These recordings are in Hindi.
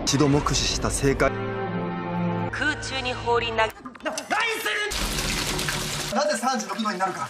一度目視した正解。空中に放り投げ何するなぜ36度になるか。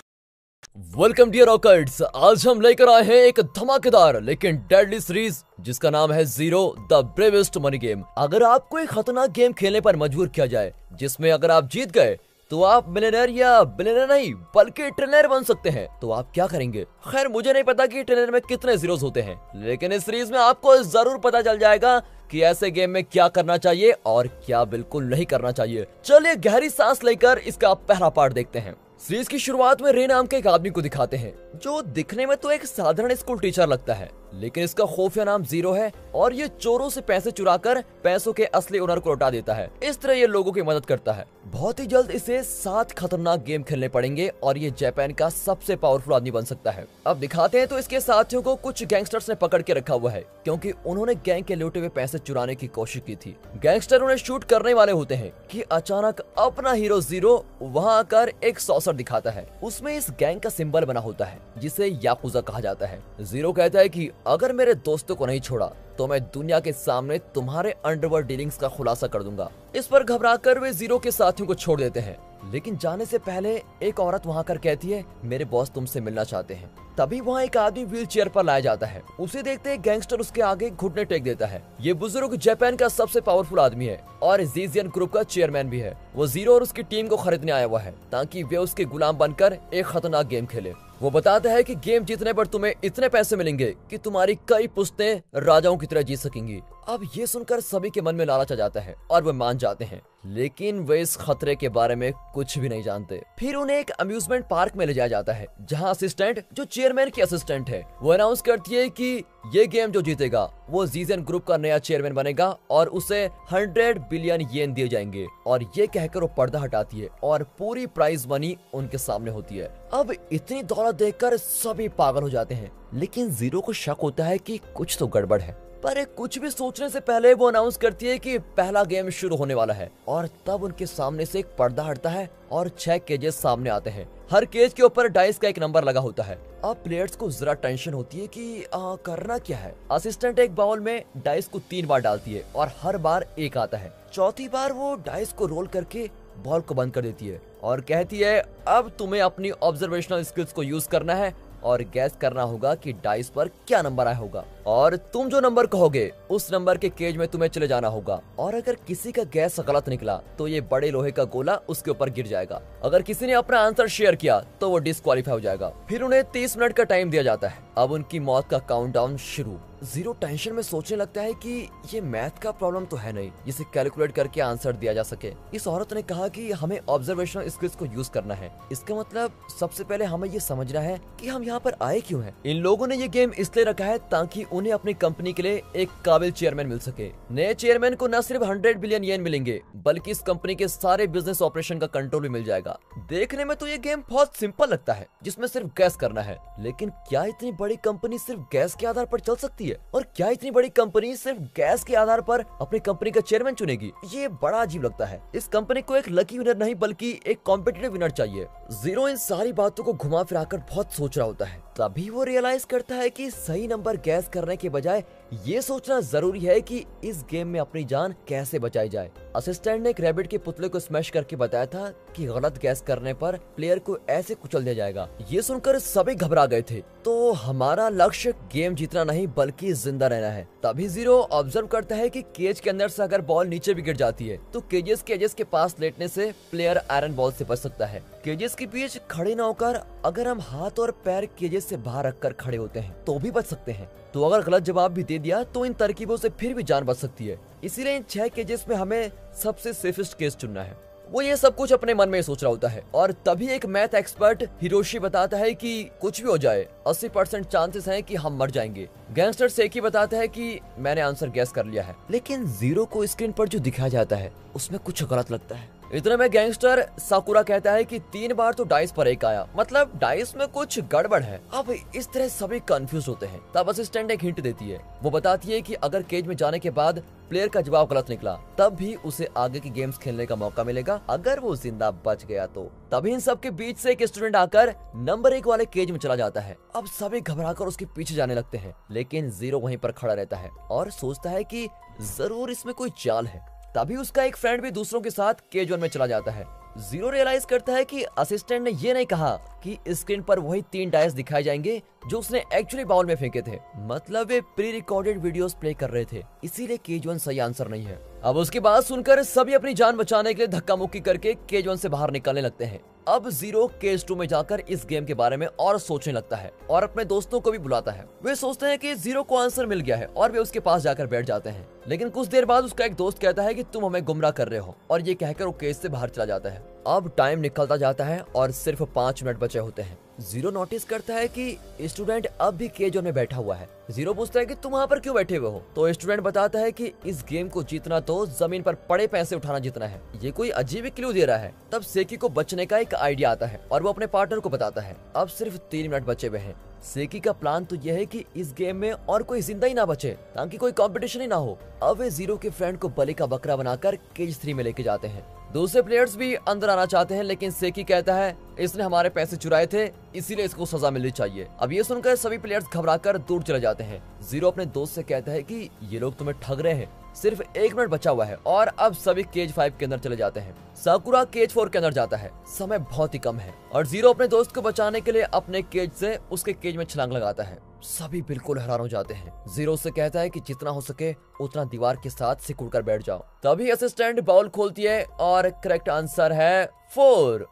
वेलकम डियर रॉकर्ट्स। आज हम लेकर आए हैं एक धमाकेदार लेकिन डेडली सीरीज जिसका नाम है zero the bravest money game. अगर आपको एक खतरनाक गेम खेलने पर मजबूर किया जाए जिसमें अगर आप जीत गए तो आप मिलियनेयर या बिलियनेयर नहीं बल्कि ट्रिलियनेयर बन सकते हैं, तो आप क्या करेंगे? खैर मुझे नहीं पता कि ट्रिलियनेयर में कितने जीरोस होते हैं, लेकिन इस सीरीज में आपको जरूर पता चल जाएगा कि ऐसे गेम में क्या करना चाहिए और क्या बिल्कुल नहीं करना चाहिए। चलिए गहरी सांस लेकर इसका पहला पार्ट देखते हैं। सीरीज की शुरुआत में रे नाम के एक आदमी को दिखाते हैं जो दिखने में तो एक साधारण स्कूल टीचर लगता है, लेकिन इसका खुफिया नाम जीरो है और ये चोरों से पैसे चुराकर पैसों के असली ओनर को लौटा देता है। इस तरह ये लोगों की मदद करता है। बहुत ही जल्द इसे 7 खतरनाक गेम खेलने पड़ेंगे और ये जापान का सबसे पावरफुल आदमी बन सकता है। अब दिखाते हैं तो इसके साथियों को कुछ गैंगस्टर्स ने पकड़ के रखा हुआ है क्योंकि उन्होंने गैंग के लूटे हुए पैसे चुराने की कोशिश की थी। गैंगस्टर उन्हें शूट करने वाले होते हैं कि अचानक अपना हीरो जीरो वहाँ आकर एक सॉसर दिखाता है। उसमें इस गैंग का सिंबल बना होता है जिसे याकुजा कहा जाता है। जीरो कहता है कि अगर मेरे दोस्तों को नहीं छोड़ा तो मैं दुनिया के सामने तुम्हारे अंडरवर्ल्ड डीलिंग्स का खुलासा कर दूंगा। इस पर घबराकर वे जीरो के साथियों को छोड़ देते हैं, लेकिन जाने से पहले एक औरत वहां कर कहती है मेरे बॉस तुमसे मिलना चाहते हैं। तभी वहाँ एक आदमी व्हील चेयर पर लाया जाता है। उसे देखते ही गैंगस्टर उसके आगे घुटने टेक देता है। ये बुजुर्ग जापान का सबसे पावरफुल आदमी है और जीजियन ग्रुप का चेयरमैन भी है। वो जीरो और उसकी टीम को खरीदने आया हुआ है ताकि वे उसके गुलाम बनकर एक खतरनाक गेम खेले। वो बताता है कि गेम जीतने पर तुम्हें इतने पैसे मिलेंगे कि तुम्हारी कई पुश्तें राजाओं की तरह जी सकेंगी। अब ये सुनकर सभी के मन में लालच आ जाता है और वे मान जाते हैं, लेकिन वे इस खतरे के बारे में कुछ भी नहीं जानते। फिर उन्हें एक अम्यूजमेंट पार्क में ले जाया जाता है जहां असिस्टेंट जो चेयरमैन की असिस्टेंट है वो अनाउंस करती है कि ये गेम जो जीतेगा वो जीजन ग्रुप का नया चेयरमैन बनेगा और उसे 100 बिलियन येन दिए जाएंगे। और ये कहकर वो पर्दा हटाती है और पूरी प्राइज मनी उनके सामने होती है। अब इतनी दौलत देखकर सभी पागल हो जाते हैं, लेकिन जीरो को शक होता है कि कुछ तो गड़बड़ है। पर कुछ भी सोचने से पहले वो अनाउंस करती है कि पहला गेम शुरू होने वाला है और तब उनके सामने से एक पर्दा हटता है और 6 केजेस सामने आते हैं। हर केज के ऊपर डाइस का एक नंबर लगा होता है। अब प्लेयर्स को जरा टेंशन होती है कि करना क्या है। असिस्टेंट एक बाउल में डाइस को 3 बार डालती है और हर बार एक आता है। चौथी बार वो डाइस को रोल करके बॉल को बंद कर देती है और कहती है अब तुम्हें अपनी ऑब्जर्वेशनल स्किल्स को यूज करना है और गैस करना होगा कि डाइस पर क्या नंबर आया होगा और तुम जो नंबर कहोगे उस नंबर के केज में तुम्हें चले जाना होगा। और अगर किसी का गैस गलत निकला तो ये बड़े लोहे का गोला उसके ऊपर गिर जाएगा। अगर किसी ने अपना आंसर शेयर किया तो वो डिस्क्वालीफाई हो जाएगा। फिर उन्हें 30 मिनट का टाइम दिया जाता है। अब उनकी मौत का काउंटडाउन शुरू। जीरो टेंशन में सोचने लगता है कि ये मैथ का प्रॉब्लम तो है नहीं जिसे कैलकुलेट करके आंसर दिया जा सके। इस औरत ने कहा कि हमें ऑब्जर्वेशनल स्किल्स को यूज करना है। इसका मतलब सबसे पहले हमें ये समझना है कि हम यहाँ पर आए क्यों हैं। इन लोगों ने ये गेम इसलिए रखा है ताकि उन्हें अपनी कंपनी के लिए एक काबिल चेयरमैन मिल सके। नए चेयरमैन को न सिर्फ 100 बिलियन येन मिलेंगे बल्कि इस कंपनी के सारे बिजनेस ऑपरेशन का कंट्रोल भी मिल जाएगा। देखने में तो ये गेम बहुत सिंपल लगता है जिसमें सिर्फ गैस करना है, लेकिन क्या इतनी बड़ी कंपनी सिर्फ गैस के आधार पर चल सकती है? और क्या इतनी बड़ी कंपनी सिर्फ गैस के आधार पर अपनी कंपनी का चेयरमैन चुनेगी? ये बड़ा अजीब लगता है। इस कंपनी को एक लकी विनर नहीं बल्कि एक कॉम्पिटिटिव विनर चाहिए। जीरो इन सारी बातों को घुमा फिराकर बहुत सोच रहा होता है। तभी वो रियलाइज करता है कि सही नंबर गैस करने के बजाय ये सोचना जरूरी है कि इस गेम में अपनी जान कैसे बचाई जाए। असिस्टेंट ने एक रैबिट के पुतले को स्मैश करके बताया था कि गलत गैस करने पर प्लेयर को ऐसे कुचल दिया जाएगा। ये सुनकर सभी घबरा गए थे। तो हमारा लक्ष्य गेम जीतना नहीं बल्कि जिंदा रहना है। तभी जीरो ऑब्जर्व करता है कि केज के अंदर से अगर बॉल नीचे भी गिर जाती है तो केजेस के पास लेटने से प्लेयर आयरन बॉल से बच सकता है। केजेस के बीच खड़े न होकर अगर हम हाथ और पैर केजेस से बाहर रखकर खड़े होते हैं तो भी बच सकते हैं। तो अगर गलत जवाब भी दे दिया तो इन तरकीबों से फिर भी जान बच सकती है। इसीलिए इन 6 केजेस में हमें सबसे सेफेस्ट केस चुनना है। वो ये सब कुछ अपने मन में सोच रहा होता है और तभी एक मैथ एक्सपर्ट हिरोशी बताता है कि कुछ भी हो जाए 80% चांसेस हैं कि हम मर जाएंगे। गैंगस्टर सेकी बताता है कि मैंने आंसर गैस कर लिया है, लेकिन जीरो को स्क्रीन पर जो दिखाया जाता है उसमें कुछ गलत लगता है। इतने में गैंगस्टर साकुरा कहता है कि 3 बार तो डाइस पर 1 आया, मतलब डाइस में कुछ गड़बड़ है। अब इस तरह सभी कंफ्यूज होते हैं। तब असिस्टेंट एक हिंट देती है। वो बताती है कि अगर केज में जाने के बाद प्लेयर का जवाब गलत निकला तब भी उसे आगे की गेम्स खेलने का मौका मिलेगा अगर वो जिंदा बच गया तो। तभी इन सब के बीच से एक स्टूडेंट आकर नंबर 1 वाले केज में चला जाता है। अब सभी घबराकर उसके पीछे जाने लगते हैं, लेकिन जीरो वहीं पर खड़ा रहता है और सोचता है कि जरूर इसमें कोई चाल है। तभी उसका एक फ्रेंड भी दूसरों के साथ केज 1 में चला जाता है। जीरो रियलाइज करता है कि असिस्टेंट ने ये नहीं कहा कि स्क्रीन पर वही 3 डाइस दिखाए जाएंगे जो उसने एक्चुअली बाउल में फेंके थे, मतलब वे प्री रिकॉर्डेड वीडियोस प्ले कर रहे थे, इसीलिए केज 1 सही आंसर नहीं है। अब उसकी बात सुनकर सभी अपनी जान बचाने के लिए धक्का मुक्की करके केज 1 से बाहर निकलने लगते हैं। अब जीरो केज 2 में जाकर इस गेम के बारे में और सोचने लगता है और अपने दोस्तों को भी बुलाता है। वे सोचते हैं कि जीरो को आंसर मिल गया है और वे उसके पास जाकर बैठ जाते हैं, लेकिन कुछ देर बाद उसका एक दोस्त कहता है कि तुम हमें गुमराह कर रहे हो, और ये कहकर वो केज से बाहर चला जाता है। अब टाइम निकलता जाता है और सिर्फ 5 मिनट बचे होते हैं। जीरो नोटिस करता है कि स्टूडेंट अब भी केज 1 में बैठा हुआ है। जीरो पूछता है कि तुम वहाँ पर क्यों बैठे हुए हो, तो स्टूडेंट बताता है कि इस गेम को जीतना तो जमीन पर पड़े पैसे उठाना जीतना है। ये कोई अजीब क्लू दे रहा है। तब सेकी को बचने का एक आइडिया आता है और वो अपने पार्टनर को बताता है। अब सिर्फ 3 मिनट बचे हुए हैं। सेकी का प्लान तो यह है कि इस गेम में और कोई जिंदा ही ना बचे ताकि कोई कंपटीशन ही ना हो। अब वे जीरो के फ्रेंड को बलि का बकरा बनाकर केज 3 में लेके जाते हैं। दूसरे प्लेयर्स भी अंदर आना चाहते हैं, लेकिन सेकी कहता है इसने हमारे पैसे चुराए थे, इसीलिए इसको सजा मिलनी चाहिए। अब ये सुनकर सभी प्लेयर्स घबराकर दूर चले जाते हैं। जीरो अपने दोस्त से कहता है कि ये लोग तुम्हें ठग रहे हैं, सिर्फ 1 मिनट बचा हुआ है, और अब सभी केज 5 के अंदर चले जाते हैं। साकुरा केज 4 के अंदर जाता है। समय बहुत ही कम है और जीरो अपने दोस्त को बचाने के लिए अपने केज से उसके केज में छलांग लगाता है। सभी बिल्कुल हैरान हो जाते हैं। जीरो से कहता है कि जितना हो सके उतना दीवार के साथ सिकुड़ कर बैठ जाओ। तभी असिस्टेंट बाउल खोलती है और करेक्ट आंसर है 4।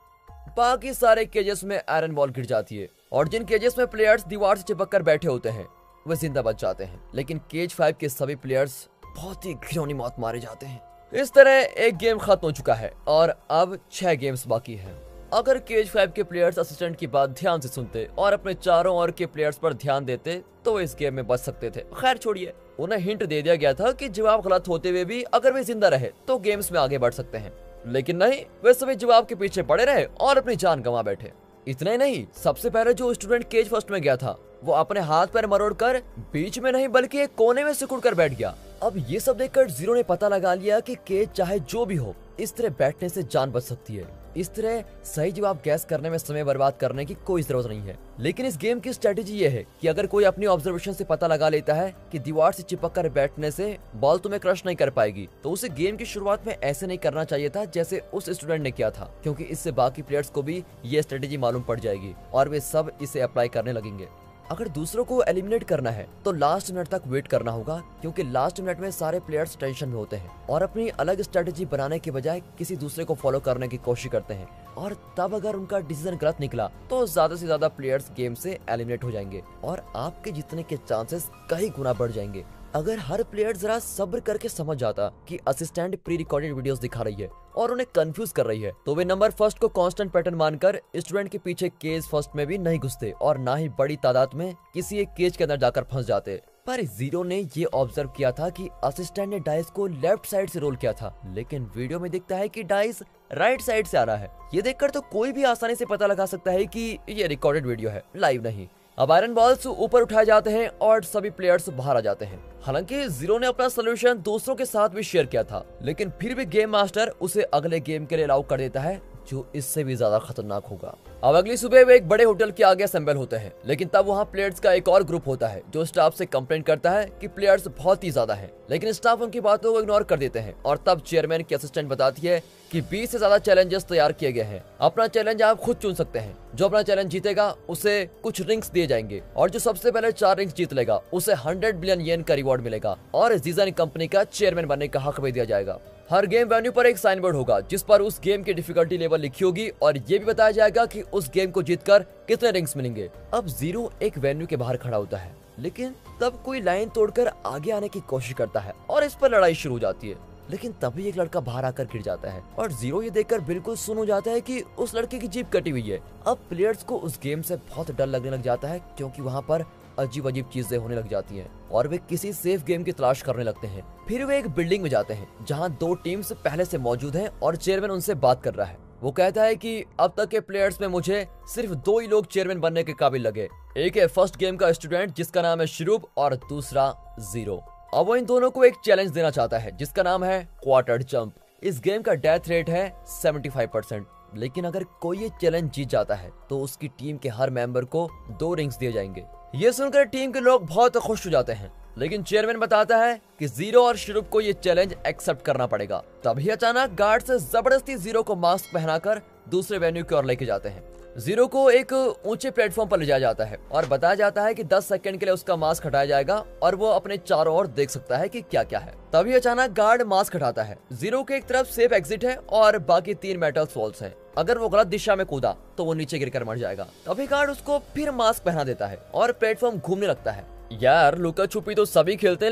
बाकी सारे केजेस में आयरन बॉल गिर जाती है और जिन केजेस में प्लेयर्स दीवार से चिपक कर बैठे होते हैं वे जिंदा बच जाते हैं, लेकिन केज 5 के सभी प्लेयर्स बहुत ही घिनौनी मौत मारे जाते हैं। इस तरह एक गेम खत्म हो चुका है और अब 6 गेम्स बाकी हैं। अगर केज 5 के प्लेयर्स असिस्टेंट की बात ध्यान से सुनते और अपने चारों ओर के प्लेयर्स पर ध्यान देते तो इस गेम में बच सकते थे। खैर छोड़िए, उन्हें हिंट दे दिया गया था कि जवाब गलत होते हुए भी अगर वे जिंदा रहे तो गेम्स में आगे बढ़ सकते हैं, लेकिन नहीं, वे सभी जवाब के पीछे पड़े रहे और अपनी जान गंवा बैठे। इतना ही नहीं, सबसे पहले जो स्टूडेंट केज फर्स्ट में गया था वो अपने हाथ पैर मरोड़ कर बीच में नहीं बल्कि एक कोने में सिकुड़ कर बैठ गया। अब ये सब देखकर जीरो ने पता लगा लिया कि केज चाहे जो भी हो, इस तरह बैठने से जान बच सकती है। इस तरह सही जवाब गैस करने में समय बर्बाद करने की कोई जरूरत नहीं है। लेकिन इस गेम की स्ट्रेटेजी ये है कि अगर कोई अपनी ऑब्जर्वेशन से पता लगा लेता है कि दीवार से चिपक कर बैठने से बॉल तुम्हें क्रश नहीं कर पाएगी, तो उसे गेम की शुरुआत में ऐसे नहीं करना चाहिए था जैसे उस स्टूडेंट ने किया था, क्योंकि इससे बाकी प्लेयर्स को भी ये स्ट्रेटेजी मालूम पड़ जाएगी और वे सब इसे अप्लाई करने लगेंगे। अगर दूसरों को एलिमिनेट करना है तो लास्ट मिनट तक वेट करना होगा, क्योंकि लास्ट मिनट में सारे प्लेयर्स टेंशन में होते हैं और अपनी अलग स्ट्रेटेजी बनाने के बजाय किसी दूसरे को फॉलो करने की कोशिश करते हैं, और तब अगर उनका डिसीजन गलत निकला तो ज्यादा से ज्यादा प्लेयर्स गेम से एलिमिनेट हो जाएंगे और आपके जीतने के चांसेस कई गुना बढ़ जाएंगे। अगर हर प्लेयर जरा सब्र करके समझ जाता कि असिस्टेंट प्री रिकॉर्डेड वीडियोस दिखा रही है और उन्हें कंफ्यूज कर रही है, तो वे नंबर फर्स्ट को कांस्टेंट पैटर्न मानकर स्टूडेंट के पीछे केज फर्स्ट में भी नहीं घुसते और ना ही बड़ी तादाद में किसी एक केज के अंदर जाकर फंस जाते। पर जीरो ने ये ऑब्जर्व किया था कि असिस्टेंट ने डाइस को लेफ्ट साइड से रोल किया था, लेकिन वीडियो में दिखता है कि डाइस राइट साइड से आ रहा है। ये देखकर तो कोई भी आसानी से पता लगा सकता है कि ये रिकॉर्डेड वीडियो है, लाइव नहीं। अब आयरन बॉल्स ऊपर उठाए जाते हैं और सभी प्लेयर्स बाहर आ जाते हैं। हालांकि जीरो ने अपना सोल्यूशन दूसरों के साथ भी शेयर किया था, लेकिन फिर भी गेम मास्टर उसे अगले गेम के लिए अलाउ कर देता है जो इससे भी ज्यादा खतरनाक होगा। अब अगली सुबह वे एक बड़े होटल के आगे असेंबल होते हैं, लेकिन तब वहाँ प्लेयर्स का एक और ग्रुप होता है जो स्टाफ से कंप्लेंट करता है कि प्लेयर्स बहुत ही ज्यादा हैं, लेकिन स्टाफ उनकी बातों को इग्नोर कर देते हैं। और तब चेयरमैन की असिस्टेंट बताती है कि 20 से ज्यादा चैलेंजेस तैयार किए गए हैं, अपना चैलेंज आप खुद चुन सकते हैं। जो अपना चैलेंज जीतेगा उसे कुछ रिंग्स दिए जाएंगे और जो सबसे पहले 4 रिंग्स जीत लेगा उसे 100 बिलियन येन का रिवॉर्ड मिलेगा और जीजन कंपनी का चेयरमैन बनने का हक भी दिया जाएगा। हर गेम वेन्यू पर एक साइन बोर्ड होगा जिस पर उस गेम की डिफिकल्टी लेवल लिखी होगी और ये भी बताया जाएगा कि उस गेम को जीतकर कितने रिंग्स मिलेंगे। अब जीरो एक वेन्यू के बाहर खड़ा होता है, लेकिन तब कोई लाइन तोड़कर आगे आने की कोशिश करता है और इस पर लड़ाई शुरू हो जाती है। लेकिन तभी एक लड़का बाहर आकर गिर जाता है और जीरो ये देखकर बिल्कुल सुन हो जाता है कि उस लड़के की जीभ कटी हुई है। अब प्लेयर्स को उस गेम से बहुत डर लगने लग जाता है, क्योंकि वहाँ पर अजीब अजीब चीजें होने लग जाती हैं और वे किसी सेफ गेम की तलाश करने लगते हैं। फिर वे एक बिल्डिंग में जाते हैं जहां 2 टीम्स पहले से मौजूद हैं और चेयरमैन उनसे बात कर रहा है। वो कहता है कि अब तक के प्लेयर्स में मुझे सिर्फ 2 ही लोग चेयरमैन बनने के काबिल लगे। एक है फर्स्ट गेम का स्टूडेंट जिसका नाम है शुरूब और दूसरा जीरो। अब वो इन दोनों को एक चैलेंज देना चाहता है जिसका नाम है क्वार्टर जंप। इस गेम का डेथ रेट है 75%, लेकिन अगर कोई ये चैलेंज जीत जाता है तो उसकी टीम के हर मेंबर को 2 रिंग्स दिए जाएंगे। ये सुनकर टीम के लोग बहुत खुश हो जाते हैं, लेकिन चेयरमैन बताता है कि जीरो और शुरूब को ये चैलेंज एक्सेप्ट करना पड़ेगा। तभी अचानक गार्ड से जबरदस्ती जीरो को मास्क पहनाकर दूसरे वेन्यू की ओर लेके जाते हैं। जीरो को एक ऊंचे प्लेटफॉर्म पर ले जाया जाता है और बताया जाता है कि 10 सेकंड के लिए उसका मास्क हटाया जाएगा और वो अपने चारों ओर देख सकता है कि क्या क्या है। तभी अचानक गार्ड मास्क हटाता है। जीरो के एक तरफ सेफ एग्जिट है और बाकी 3 मेटल वॉल्स हैं। अगर वो गलत दिशा में कूदा तो वो नीचे गिरकर मर जाएगा। तभी गार्ड उसको फिर मास्क पहना देता है और प्लेटफॉर्म घूमने लगता है। यार लुका छुपी तो सभी खेलते हैं,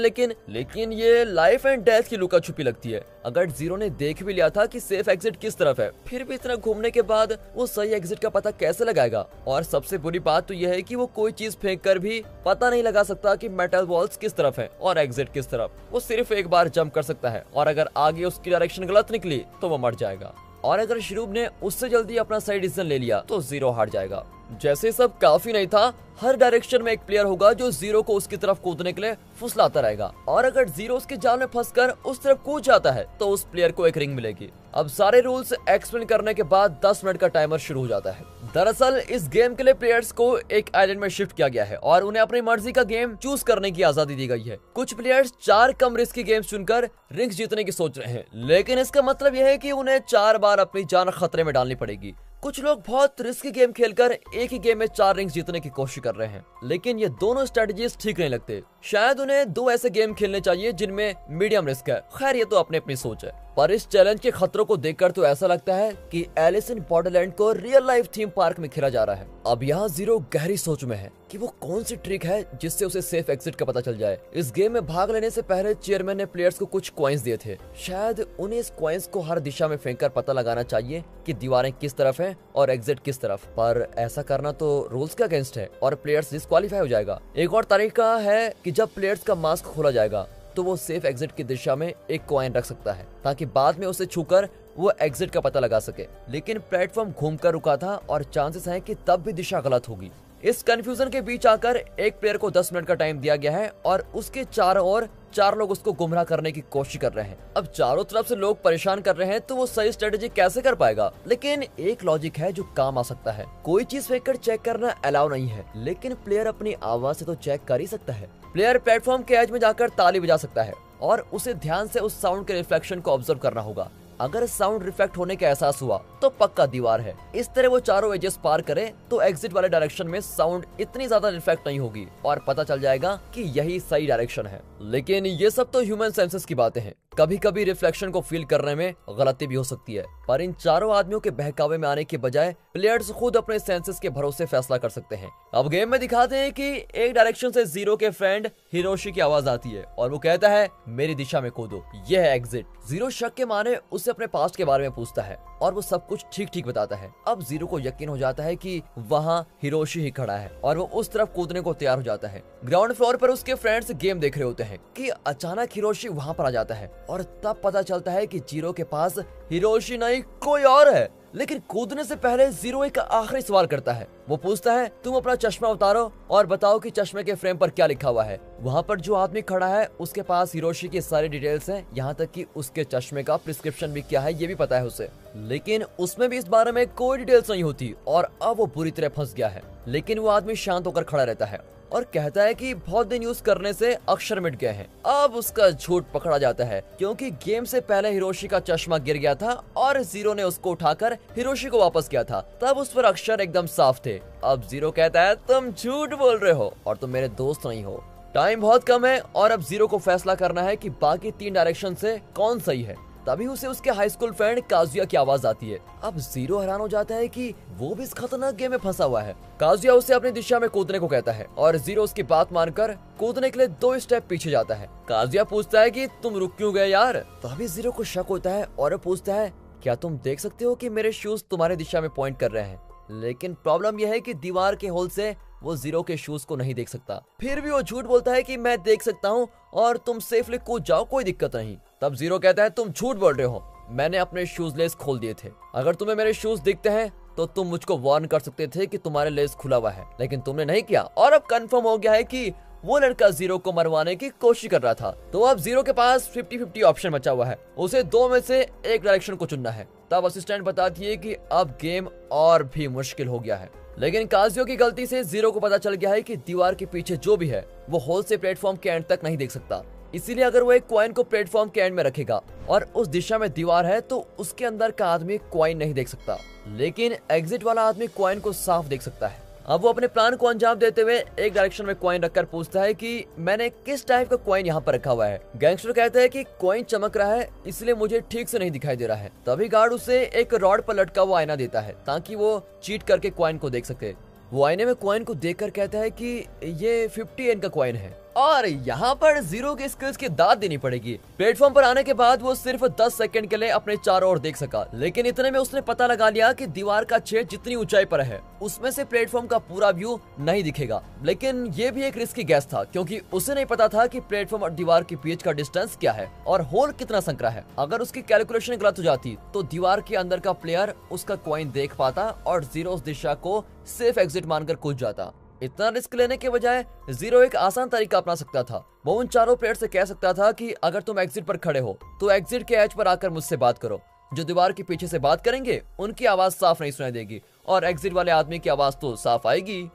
लेकिन ये लाइफ एंड डेथ की लुका छुपी लगती है। अगर जीरो ने देख भी लिया था कि सेफ एग्जिट किस तरफ है, फिर भी इतना घूमने के बाद वो सही एग्जिट का पता कैसे लगाएगा? और सबसे बुरी बात तो यह है कि वो कोई चीज फेंक कर भी पता नहीं लगा सकता कि मेटल वॉल्स किस तरफ है और एग्जिट किस तरफ। वो सिर्फ एक बार जंप कर सकता है और अगर आगे उसकी डायरेक्शन गलत निकली तो वो मर जाएगा। और अगर शुरूब ने उससे जल्दी अपना सही डिसीजन ले लिया तो जीरो हार जाएगा। जैसे सब काफी नहीं था, हर डायरेक्शन में एक प्लेयर होगा जो जीरो को उसकी तरफ कूदने के लिए फुसलाता रहेगा और अगर जीरो उसके जाल में फंसकर उस तरफ कूद जाता है तो उस प्लेयर को एक रिंग मिलेगी। अब सारे रूल्स एक्सप्लेन करने के बाद 10 मिनट का टाइमर शुरू हो जाता है। दरअसल इस गेम के लिए प्लेयर्स को एक आइलैंड में शिफ्ट किया गया है और उन्हें अपनी मर्जी का गेम चूज करने की आजादी दी गई है। कुछ प्लेयर्स 4 कम रिस्की गेम्स चुनकर रिंग्स जीतने की सोच रहे हैं, लेकिन इसका मतलब यह है कि उन्हें 4 बार अपनी जान खतरे में डालनी पड़ेगी। कुछ लोग बहुत रिस्की गेम खेलकर एक ही गेम में 4 रिंग्स जीतने की कोशिश कर रहे हैं, लेकिन ये दोनों स्ट्रेटजीज ठीक नहीं लगते। शायद उन्हें 2 ऐसे गेम खेलने चाहिए जिनमें मीडियम रिस्क है। खैर ये तो अपनी अपनी सोच है, पर इस चैलेंज के खतरों को देखकर तो ऐसा लगता है कि एलिस इन बॉर्डरलैंड को रियल लाइफ थीम पार्क में खेला जा रहा है। अब यहाँ जीरो गहरी सोच में है कि वो कौन सी ट्रिक है जिससे उसे सेफ एग्जिट का पता चल जाए। इस गेम में भाग लेने से पहले चेयरमैन ने प्लेयर्स को कुछ कॉइन्स दिए थे। शायद उन्हें इस कॉइन्स को हर दिशा में फेंककर पता लगाना चाहिए कि दीवारें किस तरफ हैं और एग्जिट किस तरफ। पर ऐसा करना तो रूल्स के अगेंस्ट है और प्लेयर्स डिस्क्वालीफाई हो जाएगा। एक और तरीका है कि जब प्लेयर्स का मास्क खोला जाएगा तो वो सेफ एग्जिट की दिशा में एक कॉइन रख सकता है ताकि बाद में उसे छूकर वो एग्जिट का पता लगा सके। लेकिन प्लेटफॉर्म घूमकर रुका था और चांसेस हैं कि तब भी दिशा गलत होगी। इस कंफ्यूजन के बीच आकर एक प्लेयर को 10 मिनट का टाइम दिया गया है और उसके चारों ओर 4 लोग उसको गुमराह करने की कोशिश कर रहे हैं। अब चारों तरफ से लोग परेशान कर रहे हैं तो वो सही स्ट्रेटेजी कैसे कर पाएगा? लेकिन एक लॉजिक है जो काम आ सकता है। कोई चीज फेंक कर चेक करना अलाउ नहीं है, लेकिन प्लेयर अपनी आवाज से तो चेक कर ही सकता है। प्लेयर प्लेटफॉर्म के एज में जाकर ताली बजा सकता है और उसे ध्यान से उस साउंड के रिफ्लेक्शन को ऑब्जर्व करना होगा। अगर साउंड रिफ्लेक्ट होने का एहसास हुआ तो पक्का दीवार है। इस तरह वो चारों एजेस पार करे तो एग्जिट वाले डायरेक्शन में साउंड इतनी ज्यादा रिफ्लेक्ट नहीं होगी और पता चल जाएगा कि यही सही डायरेक्शन है। लेकिन ये सब तो ह्यूमन सेंसेस की बातें हैं। कभी कभी रिफ्लेक्शन को फील करने में गलती भी हो सकती है, पर इन चारों आदमियों के बहकावे में आने के बजाय प्लेयर्स खुद अपने सेंसेस के भरोसे फैसला कर सकते हैं। अब गेम में दिखाते हैं कि एक डायरेक्शन से जीरो के फ्रेंड हिरोशी की आवाज आती है और वो कहता है मेरी दिशा में कूदो, यह है एग्जिट। जीरो शक के मारे उससे अपने पास्ट के बारे में पूछता है और वो सब कुछ ठीक ठीक बताता है। अब जीरो को यकीन हो जाता है कि वहाँ हिरोशी ही खड़ा है और वो उस तरफ कूदने को तैयार हो जाता है। ग्राउंड फ्लोर पर उसके फ्रेंड्स गेम देख रहे होते हैं कि अचानक हिरोशी वहाँ पर आ जाता है और तब पता चलता है कि जीरो के पास हिरोशी नहीं कोई और है। लेकिन कूदने से पहले जीरो एक आखिरी सवाल करता है। वो पूछता है तुम अपना चश्मा उतारो और बताओ कि चश्मे के फ्रेम पर क्या लिखा हुआ है। वहाँ पर जो आदमी खड़ा है उसके पास हिरोशी की सारी डिटेल्स हैं, यहाँ तक कि उसके चश्मे का प्रिस्क्रिप्शन भी क्या है ये भी पता है उसे। लेकिन उसमें भी इस बारे में कोई डिटेल्स नहीं होती और अब वो बुरी तरह फंस गया है। लेकिन वो आदमी शांत होकर खड़ा रहता है और कहता है कि बहुत दिन यूज करने से अक्षर मिट गए हैं। अब उसका झूठ पकड़ा जाता है क्योंकि गेम से पहले हिरोशी का चश्मा गिर गया था और जीरो ने उसको उठाकर हिरोशी को वापस किया था, तब उस पर अक्षर एकदम साफ थे। अब जीरो कहता है तुम झूठ बोल रहे हो और तुम मेरे दोस्त नहीं हो। टाइम बहुत कम है और अब जीरो को फैसला करना है कि बाकी 3 डायरेक्शन से कौन सही है। तभी उसे उसके हाई स्कूल फ्रेंड काजुया की आवाज आती है। अब जीरो हैरान हो जाता है कि वो भी इस खतरनाक गेम में फंसा हुआ है। काजुया उसे अपनी दिशा में कूदने को कहता है और जीरो उसकी बात मानकर कूदने के लिए 2 स्टेप पीछे जाता है। काजुया पूछता है कि तुम रुक क्यों गए यार? तभी जीरो को शक होता है और पूछता है क्या तुम देख सकते हो कि मेरे शूज तुम्हारे दिशा में पॉइंट कर रहे हैं? लेकिन प्रॉब्लम यह है कि दीवार के होल से वो जीरो के शूज को नहीं देख सकता। फिर भी वो झूठ बोलता है कि मैं देख सकता हूँ और तुम सेफली कूद जाओ, कोई दिक्कत नहीं। तब जीरो कहता है तुम झूठ बोल रहे हो, मैंने अपने शूज लेस खोल दिए थे। अगर तुम्हें मेरे शूज दिखते हैं तो तुम मुझको वार्न कर सकते थे कि तुम्हारे लेस खुला हुआ है, लेकिन तुमने नहीं किया। और अब कंफर्म हो गया है कि वो लड़का जीरो को मरवाने की कोशिश कर रहा था। तो अब जीरो के पास 50-50 ऑप्शन बचा हुआ है, उसे दो में से एक डायरेक्शन को चुनना है। तब असिस्टेंट बताती है कि अब गेम और भी मुश्किल हो गया है। लेकिन काजियो की गलती से जीरो को पता चल गया है कि दीवार के पीछे जो भी है वो होल से प्लेटफॉर्म के एंड तक नहीं देख सकता। इसीलिए अगर वो एक कॉइन को प्लेटफॉर्म के एंड में रखेगा और उस दिशा में दीवार है तो उसके अंदर का आदमी कॉइन नहीं देख सकता, लेकिन एग्जिट वाला आदमी कॉइन को साफ देख सकता है। अब वो अपने प्लान को अंजाम देते हुए एक डायरेक्शन में कॉइन रखकर पूछता है कि मैंने किस टाइप का कॉइन यहाँ पर रखा हुआ है। गैंगस्टर कहता है कि कॉइन चमक रहा है इसलिए मुझे ठीक से नहीं दिखाई दे रहा है। तभी गार्ड उसे एक रॉड पर लटका हुआ आईना देता है ताकि वो चीट करके कॉइन को देख सके। वो आईने में कॉइन को देखकर कहता है कि ये 50 एन का कॉइन है। और यहाँ पर जीरो की स्किल्स की दाद देनी पड़ेगी। प्लेटफॉर्म पर आने के बाद वो सिर्फ 10 सेकंड के लिए अपने चारों ओर देख सका, लेकिन इतने में उसने पता लगा लिया कि दीवार का छेद जितनी ऊंचाई पर है उसमें से प्लेटफॉर्म का पूरा व्यू नहीं दिखेगा। लेकिन ये भी एक रिस्की गैस था क्योंकि उसे नहीं पता था कि प्लेटफॉर्म और दीवार के बीच का डिस्टेंस क्या है और होल कितना संकरा है। अगर उसकी कैलकुलेशन गलत हो जाती तो दीवार के अंदर का प्लेयर उसका कॉइन देख पाता और जीरो उस दिशा को सेफ एग्जिट मानकर कूद जाता। इतना रिस्क लेने के बजाय जीरो एक आसान तरीका अपना सकता था। वो उन चारों प्लेयर से कह सकता था कि अगर तुम एग्जिट पर खड़े हो तो एग्जिट के एज पर आकर मुझसे बात करो। जो दीवार के पीछे से बात करेंगे उनकी आवाज साफ नहीं सुनाई देगी और एग्जिट वाले आदमी की आवाज तो साफ आएगी।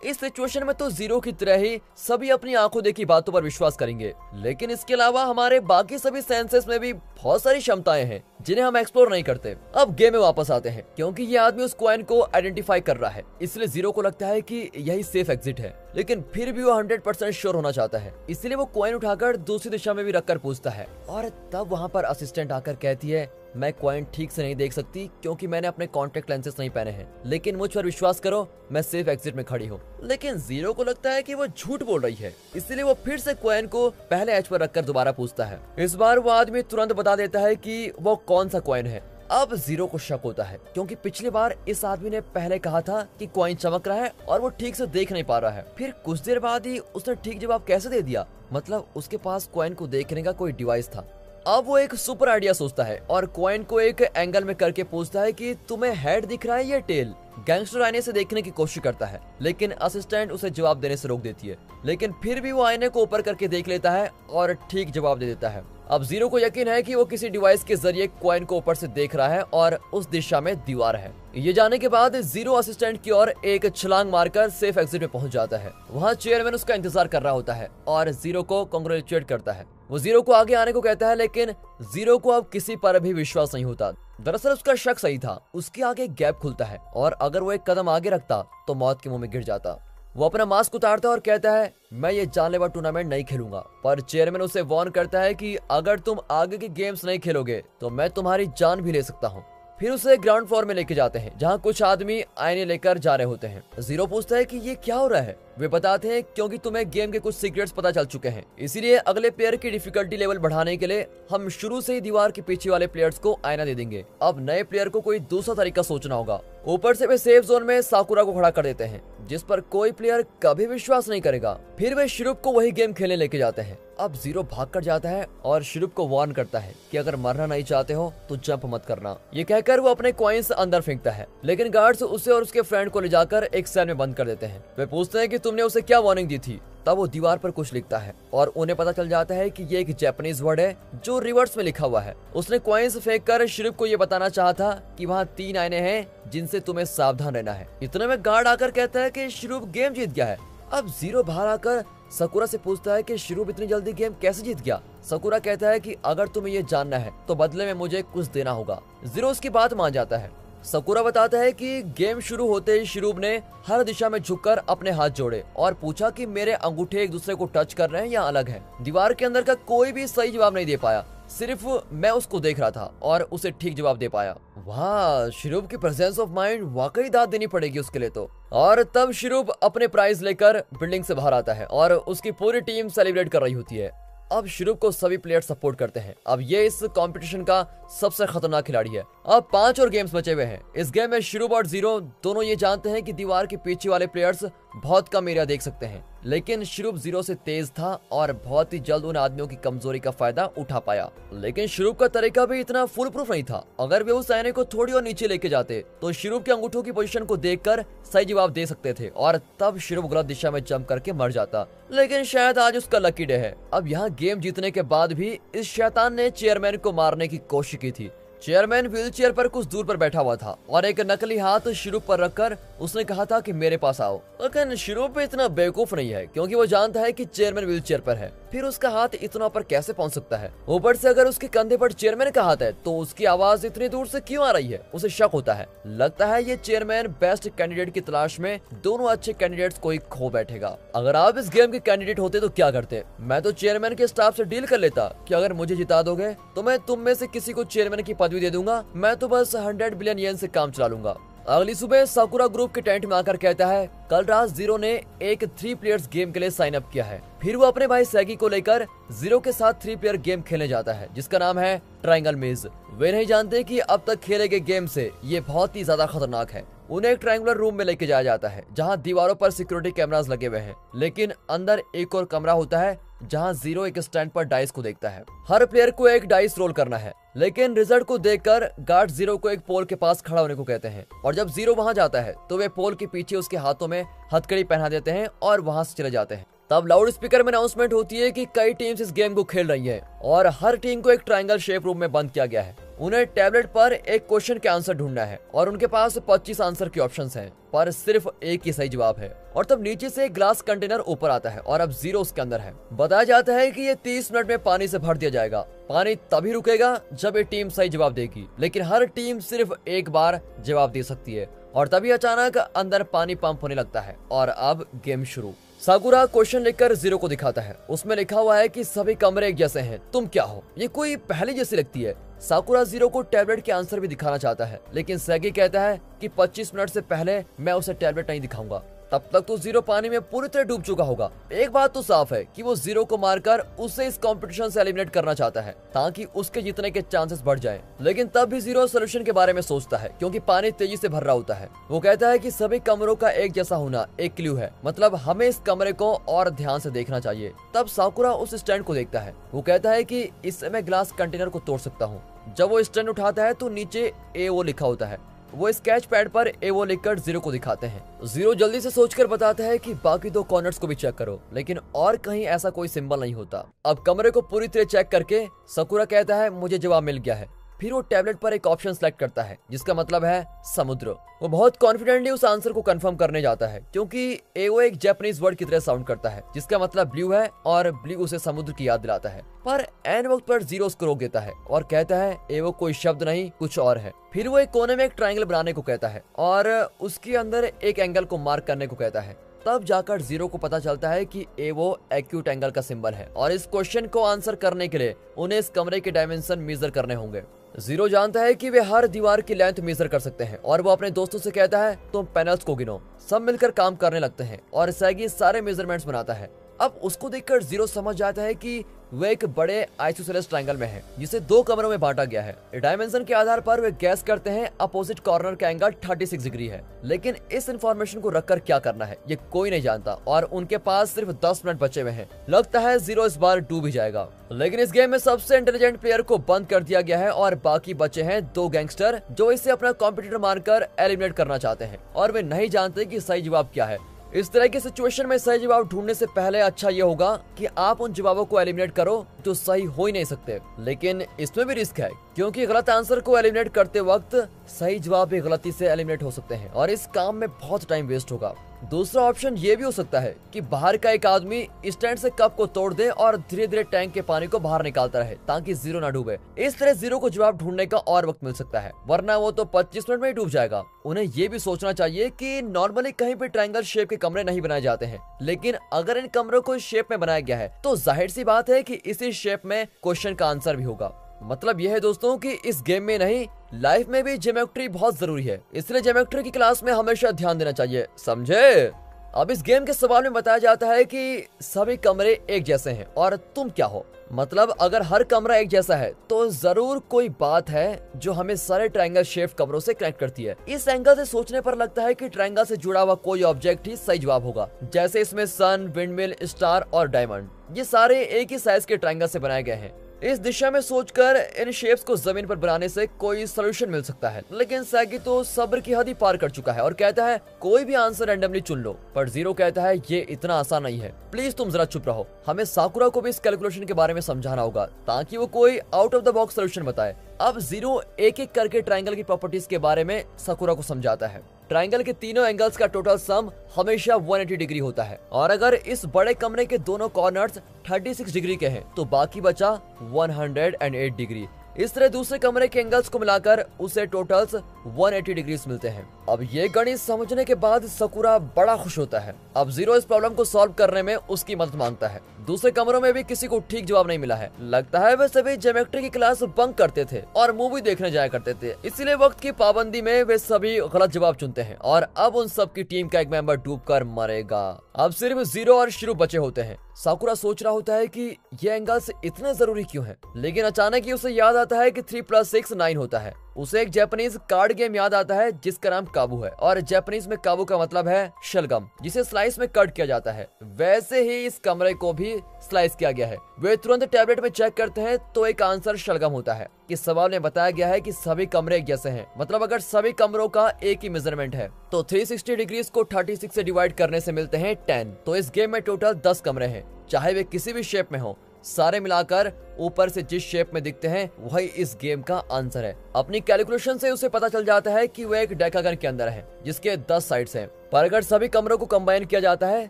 इस सिचुएशन में तो जीरो की तरह ही सभी अपनी आंखों देखी बातों पर विश्वास करेंगे, लेकिन इसके अलावा हमारे बाकी सभी सेंसेस में भी बहुत सारी क्षमताएं हैं जिन्हें हम एक्सप्लोर नहीं करते। अब गेम में वापस आते हैं क्योंकि ये आदमी उस कॉइन को आइडेंटिफाई कर रहा है, इसलिए जीरो को लगता है कि यही सेफ एग्जिट है, लेकिन फिर भी वो 100% श्योर होना चाहता है, इसलिए वो कॉइन उठाकर दूसरी दिशा में भी रखकर पूछता है। और तब वहाँ पर असिस्टेंट आकर कहती है मैं कॉइन ठीक से नहीं देख सकती क्योंकि मैंने अपने कॉन्टेक्ट लेंसेज नहीं पहने हैं, लेकिन मुझ पर विश्वास करो मैं सेफ एग्जिट में खड़ी हूँ। लेकिन जीरो को लगता है कि वो झूठ बोल रही है, इसलिए वो फिर से कॉइन को पहले एज पर रखकर दोबारा पूछता है। इस बार वो आदमी तुरंत बता देता है कि वो कौन सा कॉइन है। अब जीरो को शक होता है क्योंकि पिछली बार इस आदमी ने पहले कहा था कि कॉइन चमक रहा है और वो ठीक से देख नहीं पा रहा है। फिर कुछ देर बाद ही उसने ठीक जवाब कैसे दे दिया, मतलब उसके पास कॉइन को देखने का कोई डिवाइस था। अब वो एक सुपर आइडिया सोचता है और कॉइन को एक एंगल में करके पूछता है कि तुम्हें हेड दिख रहा है या टेल। गैंगस्टर आईने से देखने की कोशिश करता है, लेकिन असिस्टेंट उसे जवाब देने से रोक देती है, लेकिन फिर भी वो आईने को ऊपर करके देख लेता है और ठीक जवाब दे देता है। अब जीरो को यकीन है कि वो किसी डिवाइस के जरिए कॉइन को ऊपर से देख रहा है और उस दिशा में दीवार है। ये जाने के बाद जीरो असिस्टेंट की ओर एक छलांग मारकर सेफ एग्जिट में पहुंच जाता है। वहाँ चेयरमैन उसका इंतजार कर रहा होता है और जीरो को कांग्रेचुलेट करता है। वो जीरो को आगे आने को कहता है, लेकिन जीरो को अब किसी पर भी विश्वास नहीं होता। दरअसल उसका शक सही था, उसके आगे एक गैप खुलता है और अगर वो एक कदम आगे रखता तो मौत के मुंह में गिर जाता। वो अपना मास्क उतारता है और कहता है मैं ये जानलेवा टूर्नामेंट नहीं खेलूंगा, पर चेयरमैन उसे वार्न करता है कि अगर तुम आगे के गेम्स नहीं खेलोगे तो मैं तुम्हारी जान भी ले सकता हूँ। फिर उसे ग्राउंड फ्लोर में लेके जाते हैं जहाँ कुछ आदमी आईने लेकर जा रहे होते हैं। जीरो पूछता है कि ये क्या हो रहा है। वे बताते हैं क्योंकि तुम्हें गेम के कुछ सीक्रेट्स पता चल चुके हैं, इसीलिए अगले प्लेयर की डिफिकल्टी लेवल बढ़ाने के लिए हम शुरू से ही दीवार के पीछे वाले प्लेयर्स को आईना दे देंगे। अब नए प्लेयर को कोई दूसरा तरीका सोचना होगा। ऊपर से वे सेफ जोन में साकुरा को खड़ा कर देते हैं जिस पर कोई प्लेयर कभी विश्वास नहीं करेगा। फिर वे शिरुप को वही गेम खेलने लेके जाते हैं। अब जीरो भाग कर जाता है और शिरुप को वार्न करता है कि अगर मरना नहीं चाहते हो तो जंप मत करना। ये कहकर वो अपने कॉइन्स अंदर फेंकता है, लेकिन गार्ड्स उसे और उसके फ्रेंड को ले जाकर एक सेल में बंद कर देते हैं। वे पूछते हैं कि तुमने उसे क्या वार्निंग दी थी। तब वो दीवार पर कुछ लिखता है और उन्हें पता चल जाता है कि ये एक जापानीज वर्ड है जो रिवर्स में लिखा हुआ है। उसने कॉइन्स फेंक कर शिरुप को ये बताना चाहा था कि वहाँ 3 आईने हैं जिनसे तुम्हें सावधान रहना है। इतने में गार्ड आकर कहता है कि शिरुप गेम जीत गया है। अब जीरो बाहर आकर सकुरा से पूछता है कि शिरुप इतनी जल्दी गेम कैसे जीत गया। सकुरा कहता है कि अगर तुम्हें ये जानना है तो बदले में मुझे कुछ देना होगा। जीरो उसकी बात मान जाता है। सकुरा बताता है कि गेम शुरू होते ही शिरुप ने हर दिशा में झुककर अपने हाथ जोड़े और पूछा कि मेरे अंगूठे एक दूसरे को टच कर रहे हैं या अलग हैं। दीवार के अंदर का कोई भी सही जवाब नहीं दे पाया, सिर्फ मैं उसको देख रहा था और उसे ठीक जवाब दे पाया। वाह, शिरुप की प्रेजेंस ऑफ माइंड वाकई दाद देनी पड़ेगी उसके लिए तो। और तब शिरुप अपने प्राइज लेकर बिल्डिंग से बाहर आता है और उसकी पूरी टीम सेलिब्रेट कर रही होती है। अब शिरुप को सभी प्लेयर सपोर्ट करते हैं। अब ये इस कंपटीशन का सबसे खतरनाक खिलाड़ी है। अब 5 और गेम्स बचे हुए हैं। इस गेम में शिरुप और जीरो दोनों ये जानते हैं कि दीवार के पीछे वाले प्लेयर्स बहुत कम एरिया देख सकते हैं, लेकिन शुरूप जीरो से तेज था और बहुत ही जल्द उन आदमियों की कमजोरी का फायदा उठा पाया। लेकिन शुरूप का तरीका भी इतना फुल प्रूफ नहीं था। अगर वे उस आईने को थोड़ी और नीचे लेके जाते तो शुरूप के अंगूठों की पोजीशन को देखकर सही जवाब दे सकते थे और तब शुरूप गलत दिशा में जंप करके मर जाता। लेकिन शायद आज उसका लकी डे है। अब यहाँ गेम जीतने के बाद भी इस शैतान ने चेयरमैन को मारने की कोशिश की थी। चेयरमैन व्हीलचेयर पर कुछ दूर पर बैठा हुआ था और एक नकली हाथ शुरूप पर रखकर उसने कहा था कि मेरे पास आओ। लेकिन शुरूप इतना बेवकूफ नहीं है, क्योंकि वो जानता है कि चेयरमैन व्हीलचेयर पर है, फिर उसका हाथ इतना ऊपर कैसे पहुंच सकता है। ऊपर से अगर उसके कंधे पर चेयरमैन का हाथ है तो उसकी आवाज इतनी दूर से क्यों आ रही है? उसे शक होता है। लगता है ये चेयरमैन बेस्ट कैंडिडेट की तलाश में दोनों अच्छे कैंडिडेट्स को ही खो बैठेगा। अगर आप इस गेम के कैंडिडेट होते तो क्या करते? मैं तो चेयरमैन के स्टाफ से डील कर लेता कि अगर मुझे जिता दोगे तो मैं तुम में से किसी को चेयरमैन की पदवी दे दूंगा। मैं तो बस 100 बिलियन येन से काम चला लूंगा। अगली सुबह साकुरा ग्रुप के टेंट में आकर कहता है कल रात जीरो ने एक 3 प्लेयर्स गेम के लिए साइन अप किया है। फिर वो अपने भाई सैगी को लेकर जीरो के साथ 3 प्लेयर गेम खेलने जाता है जिसका नाम है ट्रायंगल मेज। वे नहीं जानते कि अब तक खेले गए गेम से ये बहुत ही ज्यादा खतरनाक है। उन्हें एक ट्रायंगुलर रूम में लेके जाया जाता है जहां दीवारों पर सिक्योरिटी कैमरास लगे हुए हैं, लेकिन अंदर एक और कमरा होता है जहां जीरो एक स्टैंड पर डाइस को देखता है। हर प्लेयर को एक डाइस रोल करना है, लेकिन रिजल्ट को देखकर गार्ड जीरो को एक पोल के पास खड़ा होने को कहते हैं और जब जीरो वहां जाता है तो वे पोल के पीछे उसके हाथों में हथकड़ी पहना देते हैं और वहां से चले जाते हैं। तब लाउड स्पीकर में अनाउंसमेंट होती है कि कई टीम्स इस गेम को खेल रही है और हर टीम को एक ट्रायंगल शेप रूम में बंद किया गया है। उन्हें टैबलेट पर एक क्वेश्चन के आंसर ढूंढना है और उनके पास 25 आंसर के ऑप्शंस हैं, पर सिर्फ एक ही सही जवाब है। और तब नीचे से एक ग्लास कंटेनर ऊपर आता है और अब जीरो उसके अंदर है। बताया जाता है कि ये 30 मिनट में पानी से भर दिया जाएगा। पानी तभी रुकेगा जब ये टीम सही जवाब देगी, लेकिन हर टीम सिर्फ एक बार जवाब दे सकती है। और तभी अचानक अंदर पानी पंप होने लगता है और अब गेम शुरू। साकुरा क्वेश्चन लिखकर जीरो को दिखाता है। उसमें लिखा हुआ है कि सभी कमरे एक जैसे हैं, तुम क्या हो? ये कोई पहली जैसी लगती है। साकुरा जीरो को टैबलेट के आंसर भी दिखाना चाहता है, लेकिन सैगी कहता है कि 25 मिनट से पहले मैं उसे टैबलेट नहीं दिखाऊंगा। तब तक तो जीरो पानी में पूरी तरह डूब चुका होगा। एक बात तो साफ है कि वो जीरो को मारकर उसे इस कंपटीशन से एलिमिनेट करना चाहता है ताकि उसके जीतने के चांसेस बढ़ जाएं। लेकिन तब भी जीरो सोल्यूशन के बारे में सोचता है, क्योंकि पानी तेजी से भर रहा होता है। वो कहता है कि सभी कमरों का एक जैसा होना एक क्लू है, मतलब हमें इस कमरे को और ध्यान से देखना चाहिए। तब साकुरा उस स्टैंड को देखता है। वो कहता है कि इससे मैं ग्लास कंटेनर को तोड़ सकता हूँ। जब वो स्टैंड उठाता है तो नीचे AO लिखा होता है। वो स्केच पैड पर AO लिखकर जीरो को दिखाते हैं। जीरो जल्दी से सोचकर बताता है कि बाकी 2 कॉर्नर्स को भी चेक करो, लेकिन और कहीं ऐसा कोई सिंबल नहीं होता। अब कमरे को पूरी तरह चेक करके साकुरा कहता है मुझे जवाब मिल गया है। फिर वो टैबलेट पर एक ऑप्शन सेलेक्ट करता है जिसका मतलब है समुद्र। वो बहुत कॉन्फिडेंटली उस आंसर को कंफर्म करने जाता है, क्योंकि AO एक जापानीज वर्ड की तरह साउंड करता है जिसका मतलब ब्लू है और ब्लू उसे समुद्र की याद दिलाता है। पर एन वक्त पर जीरो उसको रोक देता है और कहता है AO कोई शब्द नहीं, कुछ और है। फिर वो एक कोने में एक ट्रायंगल बनाने को कहता है और उसके अंदर एक एंगल को मार्क करने को कहता है। तब जाकर जीरो को पता चलता है कि AO एक्यूट एंगल का सिंबल है और इस क्वेश्चन को आंसर करने के लिए उन्हें इस कमरे के डायमेंशन मेजर करने होंगे। जीरो जानता है कि वे हर दीवार की लेंथ मेजर कर सकते हैं और वो अपने दोस्तों से कहता है तुम पैनल्स को गिनो। सब मिलकर काम करने लगते हैं और सैगी सारे मेजरमेंट्स बनाता है। अब उसको देखकर जीरो समझ जाता है कि वे एक बड़े आइसोसेलेस ट्रायंगल में है जिसे 2 कमरों में बांटा गया है। डायमेंशन के आधार पर वे गैस करते हैं अपोजिट कॉर्नर का एंगल 36 डिग्री है, लेकिन इस इंफॉर्मेशन को रखकर क्या करना है ये कोई नहीं जानता और उनके पास सिर्फ 10 मिनट बचे हुए हैं। लगता है जीरो इस बार डूब ही जाएगा। लेकिन इस गेम में सबसे इंटेलिजेंट प्लेयर को बंद कर दिया गया है और बाकी बचे हैं 2 गैंगस्टर जो इसे अपना कॉम्पिटिटर मानकर एलिमिनेट करना चाहते हैं और वे नहीं जानते कि सही जवाब क्या है। इस तरह की सिचुएशन में सही जवाब ढूंढने से पहले अच्छा ये होगा कि आप उन जवाबों को एलिमिनेट करो जो सही हो ही नहीं सकते। लेकिन इसमें भी रिस्क है, क्योंकि गलत आंसर को एलिमिनेट करते वक्त सही जवाब भी गलती से एलिमिनेट हो सकते हैं और इस काम में बहुत टाइम वेस्ट होगा। दूसरा ऑप्शन ये भी हो सकता है कि बाहर का एक आदमी स्टैंड से कप को तोड़ दे और धीरे धीरे टैंक के पानी को बाहर निकालता रहे ताकि जीरो ना डूबे। इस तरह जीरो को जवाब ढूंढने का और वक्त मिल सकता है, वरना वो तो 25 मिनट में ही डूब जाएगा। उन्हें ये भी सोचना चाहिए कि नॉर्मली कहीं पे ट्रायंगल शेप के कमरे नहीं बनाए जाते हैं, लेकिन अगर इन कमरों को इस शेप में बनाया गया है तो जाहिर सी बात है कि इसी शेप में क्वेश्चन का आंसर भी होगा। मतलब यह है दोस्तों कि इस गेम में नहीं, लाइफ में भी ज्योमेट्री बहुत जरूरी है, इसलिए ज्योमेट्री की क्लास में हमेशा ध्यान देना चाहिए, समझे? अब इस गेम के सवाल में बताया जाता है कि सभी कमरे एक जैसे हैं और तुम क्या हो। मतलब अगर हर कमरा एक जैसा है तो जरूर कोई बात है जो हमें सारे ट्रायंगल शेप कमरों से कनेक्ट करती है। इस एंगल से सोचने पर लगता है कि ट्रायंगल से जुड़ा हुआ कोई ऑब्जेक्ट ही सही जवाब होगा, जैसे इसमें सन, विंडमिल, स्टार और डायमंड, ये सारे एक ही साइज के ट्रायंगल से बनाए गए हैं। इस दिशा में सोचकर इन शेप्स को जमीन पर बनाने से कोई सोल्यूशन मिल सकता है, लेकिन सैगी तो सब्र की हद ही पार कर चुका है और कहता है कोई भी आंसर रैंडमली चुन लो। पर जीरो कहता है ये इतना आसान नहीं है, प्लीज तुम जरा चुप रहो। हमें साकुरा को भी इस कैलकुलेशन के बारे में समझाना होगा ताकि वो कोई out of the box solution बताए। अब जीरो एक एक करके ट्रायंगल की प्रॉपर्टीज के बारे में साकुरा को समझाता है। ट्रायंगल के तीनों एंगल्स का टोटल सम हमेशा 180 डिग्री होता है और अगर इस बड़े कमरे के दोनों कॉर्नर्स 36 डिग्री के हैं तो बाकी बचा 108 डिग्री। इस तरह दूसरे कमरे के एंगल्स को मिलाकर उसे टोटल्स 180 डिग्री मिलते हैं। अब ये गणित समझने के बाद साकुरा बड़ा खुश होता है। अब जीरो इस प्रॉब्लम को सॉल्व करने में उसकी मदद मांगता है। दूसरे कमरों में भी किसी को ठीक जवाब नहीं मिला है। लगता है वे सभी ज्योमेट्री की क्लास बंक करते थे और मूवी देखने जाया करते थे, इसीलिए वक्त की पाबंदी में वे सभी गलत जवाब चुनते हैं और अब उन सब की टीम का एक मेंबर डूबकर मरेगा। अब सिर्फ जीरो और शिरो बचे होते हैं। साकुरा सोच रहा होता है कि ये एंगल्स इतने जरूरी क्यों हैं, लेकिन अचानक ही उसे याद आता है कि 3 + 6 9 होता है। उसे एक जापानीज कार्ड गेम याद आता है जिसका नाम काबू है और जापानीज में काबू का मतलब है शलगम, जिसे स्लाइस में कट किया जाता है। वैसे ही इस कमरे को भी स्लाइस किया गया है। वे तुरंत टैबलेट में चेक करते हैं तो एक आंसर शलगम होता है। इस सवाल में बताया गया है कि सभी कमरे एक जैसे हैं, मतलब अगर सभी कमरों का एक ही मेजरमेंट है तो 360 डिग्री को 36 से डिवाइड करने से मिलते हैं 10। तो इस गेम में टोटल 10 कमरे हैं, चाहे वे किसी भी शेप में हो। सारे मिलाकर ऊपर से जिस शेप में दिखते हैं वही इस गेम का आंसर है। अपनी कैलकुलेशन से उसे पता चल जाता है कि वह एक डेकागन के अंदर है जिसके 10 साइड्स हैं, पर अगर सभी कमरों को कंबाइन किया जाता है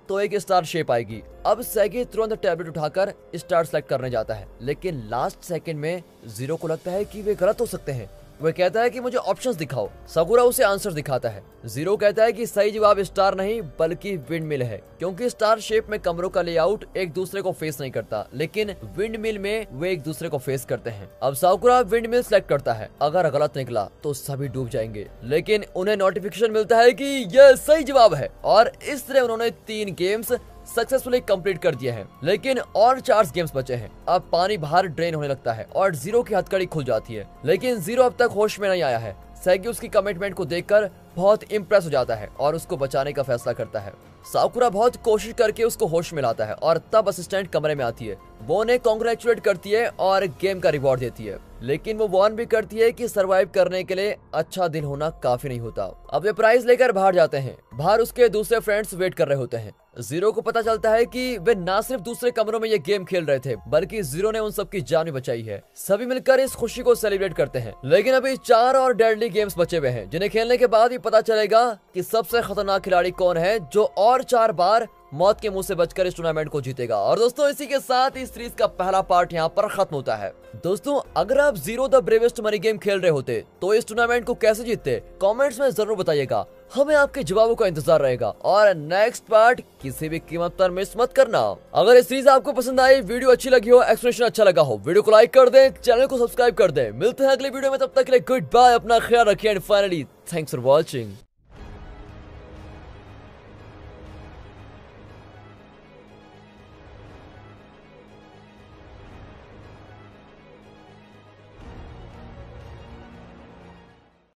तो एक स्टार शेप आएगी। अब सैगी तुरंत टैबलेट उठाकर स्टार सेलेक्ट करने जाता है, लेकिन लास्ट सेकंड में जीरो को लगता है कि वे गलत हो सकते हैं। वह कहता है कि मुझे ऑप्शंस दिखाओ। साकुरा उसे आंसर दिखाता है। जीरो कहता है कि सही जवाब स्टार नहीं बल्कि विंडमिल है, क्योंकि स्टार शेप में कमरों का लेआउट एक दूसरे को फेस नहीं करता, लेकिन विंडमिल में वे एक दूसरे को फेस करते हैं। अब साकुरा विंडमिल सेलेक्ट करता है। अगर गलत निकला तो सभी डूब जाएंगे, लेकिन उन्हें नोटिफिकेशन मिलता है कि यह सही जवाब है और इस तरह उन्होंने 3 गेम्स सक्सेसफुली कंप्लीट कर दिए हैं। लेकिन और 4 गेम्स बचे हैं। अब पानी बाहर ड्रेन होने लगता है और जीरो की हथकड़ी खुल जाती है, लेकिन जीरो अब तक होश में नहीं आया है। सैगी उसकी कमिटमेंट को देखकर बहुत इम्प्रेस हो जाता है और उसको बचाने का फैसला करता है। साकुरा बहुत कोशिश करके उसको होश में लाता है और तब असिस्टेंट कमरे में आती है। वो उन्हें कॉन्ग्रेचुलेट करती है और गेम का रिवॉर्ड देती है, लेकिन वो वार्न भी करती है कि सरवाइव करने के लिए अच्छा दिल होना काफी नहीं होता। अब वे प्राइज लेकर बाहर जाते हैं। बाहर उसके दूसरे फ्रेंड्स वेट कर रहे होते हैं। जीरो को पता चलता है कि वे ना सिर्फ दूसरे कमरों में ये गेम खेल रहे थे, बल्कि जीरो ने उन सबकी जान भी बचाई है। सभी मिलकर इस खुशी को सेलिब्रेट करते हैं, लेकिन अभी 4 और डेडली गेम्स बचे हुए हैं, जिन्हें खेलने के बाद ही पता चलेगा कि सबसे खतरनाक खिलाड़ी कौन है जो और 4 बार मौत के मुंह से बचकर इस टूर्नामेंट को जीतेगा। और दोस्तों इसी के साथ इस सीरीज का पहला पार्ट यहाँ पर खत्म होता है। दोस्तों अगर आप zero the bravest money game खेल रहे होते तो इस टूर्नामेंट को कैसे जीतते, कमेंट्स में जरूर बताइएगा। हमें आपके जवाबों का इंतजार रहेगा और नेक्स्ट पार्ट किसी भी कीमत पर मिस मत करना। अगर इस सीरीज आपको पसंद आई, वीडियो अच्छी लगी हो, एक्सप्लेनेशन अच्छा लगा हो, वीडियो को लाइक कर दें, चैनल को सब्सक्राइब कर दें। मिलते हैं अगले वीडियो में, तब तक के लिए गुड बाय, अपना ख्याल रखिए and finally thanks for watching.